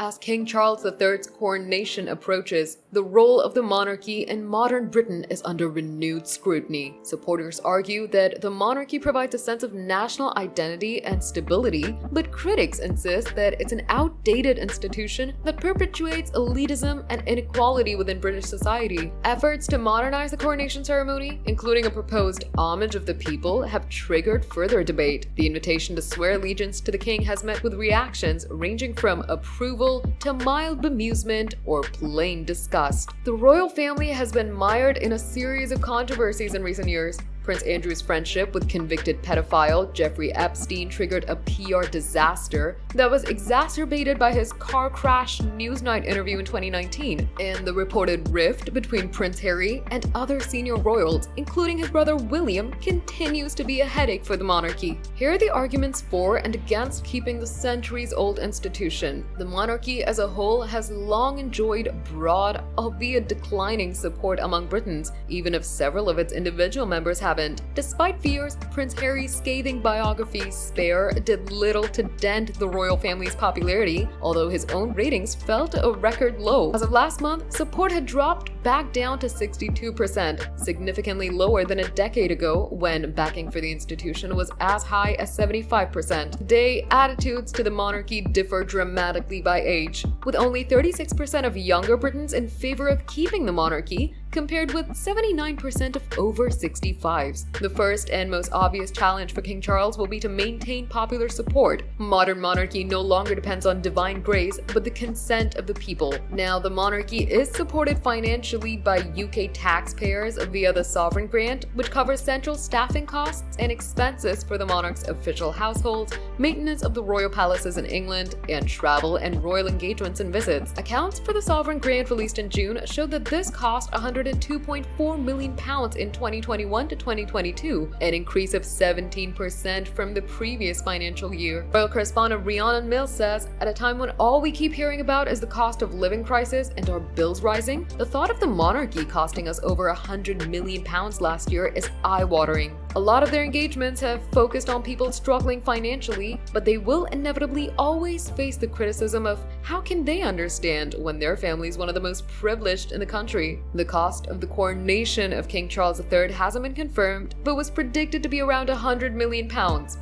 As King Charles III's coronation approaches, the role of the monarchy in modern Britain is under renewed scrutiny. Supporters argue that the monarchy provides a sense of national identity and stability, but critics insist that it's an outdated institution that perpetuates elitism and inequality within British society. Efforts to modernize the coronation ceremony, including a proposed homage of the people, have triggered further debate. The invitation to swear allegiance to the king has met with reactions ranging from approval to mild bemusement or plain disgust. The royal family has been mired in a series of controversies in recent years. Prince Andrew's friendship with convicted pedophile Jeffrey Epstein triggered a PR disaster that was exacerbated by his car crash Newsnight interview in 2019, and the reported rift between Prince Harry and other senior royals, including his brother William, continues to be a headache for the monarchy. Here are the arguments for and against keeping the centuries-old institution. The monarchy as a whole has long enjoyed broad, albeit declining support among Britons, even if several of its individual members haven't. Despite fears, Prince Harry's scathing biography, Spare, did little to dent the royal family's popularity, although his own ratings fell to a record low. As of last month, support had dropped back down to 62%, significantly lower than a decade ago when backing for the institution was as high as 75%. Today, attitudes to the monarchy differ dramatically by age, with only 36% of younger Britons in favor of keeping the monarchy, compared with 79% of over 65s. The first and most obvious challenge for King Charles will be to maintain popular support. Modern monarchy no longer depends on divine grace, but the consent of the people. Now, the monarchy is supported financially by UK taxpayers via the Sovereign Grant, which covers central staffing costs and expenses for the monarch's official households, maintenance of the royal palaces in England, and travel and royal engagements and visits. Accounts for the Sovereign Grant released in June showed that this cost £102.4 million in 2021 to 2022, an increase of 17% from the previous financial year. Royal correspondent Rhiannon Mills says, at a time when all we keep hearing about is the cost of living crisis and our bills rising, the thought of the monarchy costing us over £100 million last year is eye-watering. A lot of their engagements have focused on people struggling financially, but they will inevitably always face the criticism of how can they understand when their family is one of the most privileged in the country. The cost of the coronation of King Charles III hasn't been confirmed, but was predicted to be around £100 million.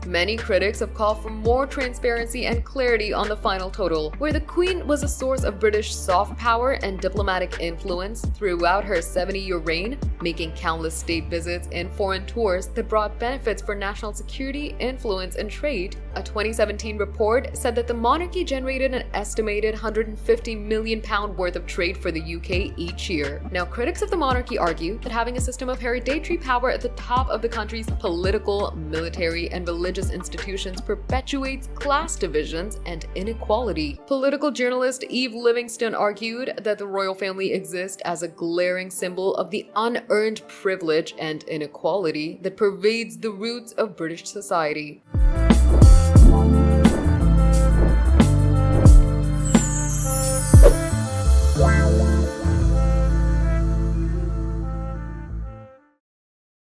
Many critics have called for more transparency and clarity on the final total, where the Queen was a source of British soft power and diplomatic influence throughout her 70-year reign, making countless state visits and foreign tours that brought benefits for national security, influence, and trade. A 2017 report said that the monarchy generated an estimated £150 million worth of trade for the UK each year. Now, critics of the monarchy argue that having a system of hereditary power at the top of the country's political, military, and religious institutions perpetuates class divisions and inequality. Political journalist Eve Livingston argued that the royal family exists as a glaring symbol of the unearned privilege and inequality that pervades the roots of British society.